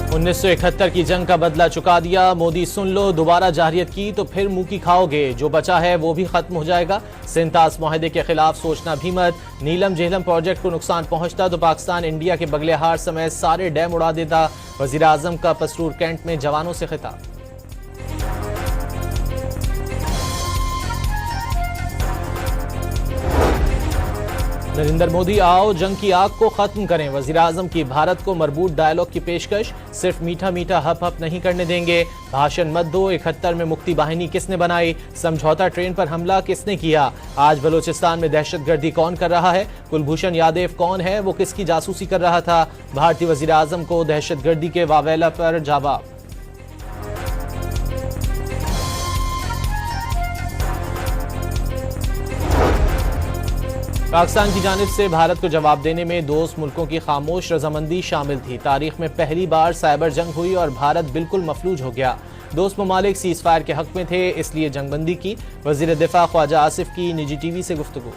1971 की जंग का बदला चुका दिया। मोदी सुन लो, दोबारा जारहियत की तो फिर मुंह की खाओगे। जो बचा है वो भी खत्म हो जाएगा। सिंतास मुआहदे के खिलाफ सोचना भी मत। नीलम झेलम प्रोजेक्ट को नुकसान पहुंचता तो पाकिस्तान इंडिया के बगलेहार समेत सारे डैम उड़ा देता। वजीर आजम का पसरूर कैंट में जवानों से खिताब। नरेंद्र मोदी आओ जंग की आग को खत्म करें। वजीर आजम की भारत को मरबूत डायलॉग की पेशकश। सिर्फ मीठा मीठा हप हप नहीं करने देंगे। भाषण मत दो। 71 में मुक्ति बाहिनी किसने बनाई? समझौता ट्रेन पर हमला किसने किया? आज बलोचिस्तान में दहशतगर्दी कौन कर रहा है? कुलभूषण यादव कौन है? वो किसकी जासूसी कर रहा था? भारतीय वजीर आजम को दहशतगर्दी के वावेला पर जवाब। पाकिस्तान की जानिब से भारत को जवाब देने में दोस्त मुल्कों की खामोश रजामंदी शामिल थी। तारीख में पहली बार साइबर जंग हुई और भारत बिल्कुल मफलूज हो गया। दोस्त ममालिक सीज फायर के हक में थे, इसलिए जंगबंदी की। वजीर दिफा ख्वाजा आसिफ की निजी टीवी से गुफ्तगू।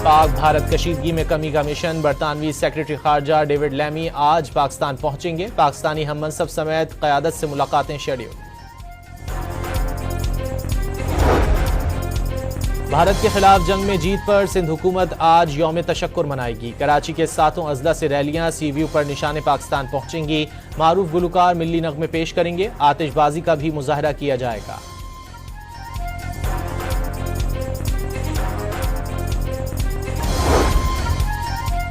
पाक भारत कशीदगी में कमी का मिशन। बरतानवी सेक्रेटरी खारजा डेविड लैमी आज पाकिस्तान पहुंचेंगे। पाकिस्तानी हम मनसब समेत क़यादत से मुलाकातें शेड्यूल। भारत के खिलाफ जंग में जीत पर सिंध हुकूमत आज यौम तशक्कुर मनाएगी। कराची के 7 अजला से रैलियां सी व्यू पर निशाने पाकिस्तान पहुंचेंगी। मारूफ गुलकार मिल्ली नगमे पेश करेंगे। आतिशबाजी का भी मुजाहरा किया जाएगा।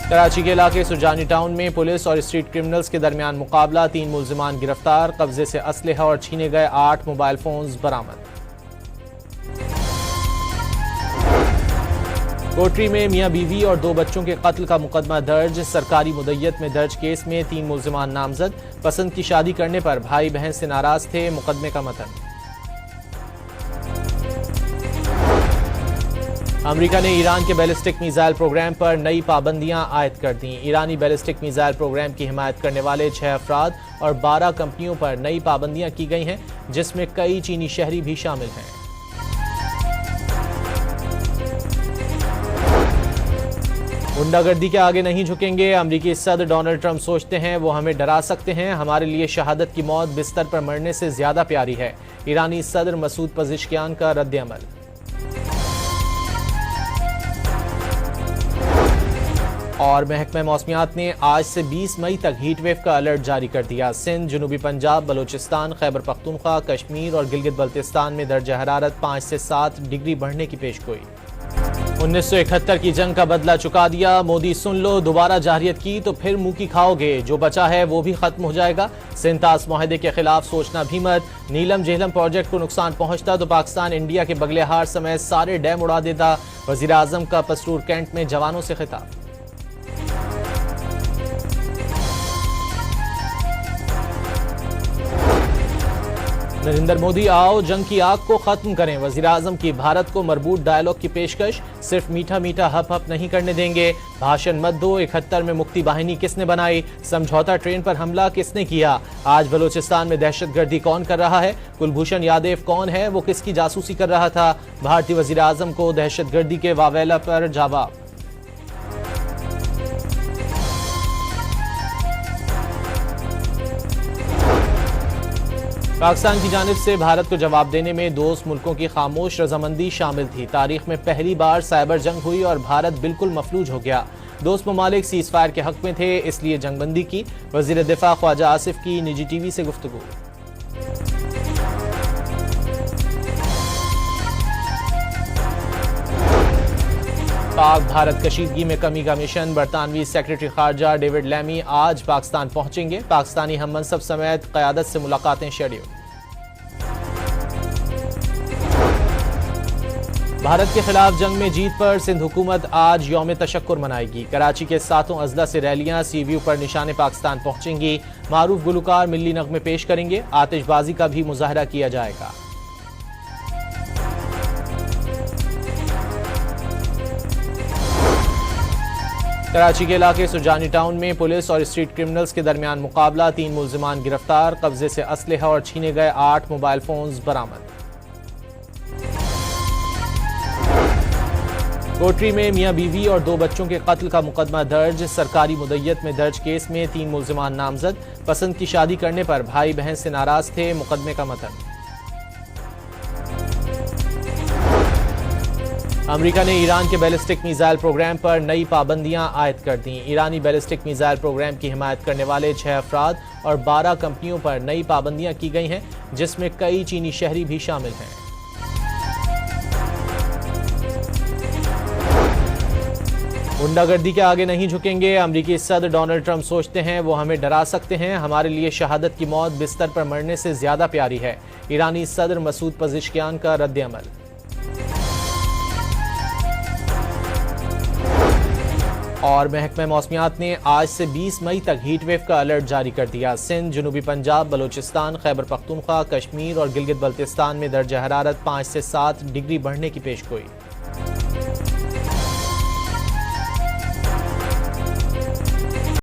कराची के इलाके सुजानी टाउन में पुलिस और स्ट्रीट क्रिमिनल्स के दरमियान मुकाबला। 3 मुल्जिमान गिरफ्तार। कब्जे से असलहा और छीने गए 8 मोबाइल फोन्स बरामद। कोटरी में मियां बीवी और 2 बच्चों के कत्ल का मुकदमा दर्ज। सरकारी मुद्दत में दर्ज केस में 3 मुल्जिमान नामजद। पसंद की शादी करने पर भाई बहन से नाराज थे। मुकदमे का मतन। अमेरिका ने ईरान के बैलिस्टिक मिसाइल प्रोग्राम पर नई पाबंदियां आयद कर दी। ईरानी बैलिस्टिक मिसाइल प्रोग्राम की हिमायत करने वाले 6 अफराद और 12 कंपनियों पर नई पाबंदियां की गई हैं, जिसमें कई चीनी शहरी भी शामिल हैं। गुंडागर्दी के आगे नहीं झुकेंगे। अमेरिकी सदर डोनाल्ड ट्रंप सोचते हैं वो हमें डरा सकते हैं। हमारे लिए शहादत की मौत बिस्तर पर मरने से ज्यादा प्यारी है। ईरानी सदर मसूद पज़ेश्कियान का रद्द-ए-अमल। और महकमा मौसमियात ने आज से 20 मई तक हीट वेव का अलर्ट जारी कर दिया। सिंध, जनूबी पंजाब, बलोचिस्तान, खैबर पख्तूनख्वा, कश्मीर और गिलगित बल्तिस्तान में दर्जा हरारत 5 से 7 डिग्री बढ़ने की पेशगोई। 1971 की जंग का बदला चुका दिया। मोदी सुन लो, दोबारा जारहियत की तो फिर मुंह की खाओगे। जो बचा है वो भी खत्म हो जाएगा। सिंतास मुआहदे के खिलाफ सोचना भी मत। नीलम झेलम प्रोजेक्ट को नुकसान पहुंचता तो पाकिस्तान इंडिया के बगलेहार समेत सारे डैम उड़ा देता। वजीर आजम का पसरूर कैंट में जवानों से खिताब। नरेंद्र मोदी आओ जंग की आग को खत्म करें। वजीर आजम की भारत को मरबूत डायलॉग की पेशकश। सिर्फ मीठा मीठा हप हप नहीं करने देंगे। भाषण मत दो। 71 में मुक्ति बाहिनी किसने बनाई? समझौता ट्रेन पर हमला किसने किया? आज बलोचिस्तान में दहशतगर्दी कौन कर रहा है? कुलभूषण यादव कौन है? वो किसकी जासूसी कर रहा था? भारतीय वजीर आजम को दहशतगर्दी के वावेला पर जवाब। पाकिस्तान की जानिब से भारत को जवाब देने में दोस्त मुल्कों की खामोश रजामंदी शामिल थी। तारीख में पहली बार साइबर जंग हुई और भारत बिल्कुल मफलूज हो गया। दोस्त ममालिक सीज फायर के हक में थे, इसलिए जंगबंदी की। वजीर दिफा ख्वाजा आसिफ की निजी टीवी से गुफ्तगू। पाक भारत कशीदगी में कमी का मिशन। बरतानवी सेक्रेटरी खारजा डेविड लैमी आज पाकिस्तान पहुंचेंगे। पाकिस्तानी हम मनसब समेत क़यादत से मुलाकातें शेड्यूल। भारत के खिलाफ जंग में जीत पर सिंध हुकूमत आज यौम तशक्कुर मनाएगी। कराची के 7 अजला से रैलियां सी व्यू पर निशाने पाकिस्तान पहुंचेंगी। मारूफ गुलकार मिल्ली नगमे पेश करेंगे। आतिशबाजी का भी मुजाहरा किया जाएगा। कराची के इलाके सुजानी टाउन में पुलिस और स्ट्रीट क्रिमिनल्स के दरमियान मुकाबला। 3 मुल्जिमान गिरफ्तार। कब्जे से असलहा और छीने गए 8 मोबाइल फोन्स बरामद। कोटरी में मियां बीवी और 2 बच्चों के कत्ल का मुकदमा दर्ज। सरकारी मुद्दत में दर्ज केस में 3 मुल्जिमान नामजद। पसंद की शादी करने पर भाई बहन से नाराज थे। मुकदमे का मतन। अमेरिका ने ईरान के बैलिस्टिक मिसाइल प्रोग्राम पर नई पाबंदियां आयद कर दी। ईरानी बैलिस्टिक मिसाइल प्रोग्राम की हिमायत करने वाले 6 अफराद और 12 कंपनियों पर नई पाबंदियां की गई हैं, जिसमें कई चीनी शहरी भी शामिल हैं। गुंडागर्दी के आगे नहीं झुकेंगे। अमेरिकी सदर डोनाल्ड ट्रंप सोचते हैं वो हमें डरा सकते हैं। हमारे लिए शहादत की मौत बिस्तर पर मरने से ज्यादा प्यारी है। ईरानी सदर मसूद पज़ेश्कियान का रद्द-ए-अमल। और महकमा मौसमियात ने आज से 20 मई तक हीट वेव का अलर्ट जारी कर दिया। सिंध, जनूबी पंजाब, बलोचिस्तान, खैबर पख्तूनख्वा, कश्मीर और गिलगित बल्तिस्तान में दर्जा हरारत 5 से 7 डिग्री बढ़ने की पेशगोई।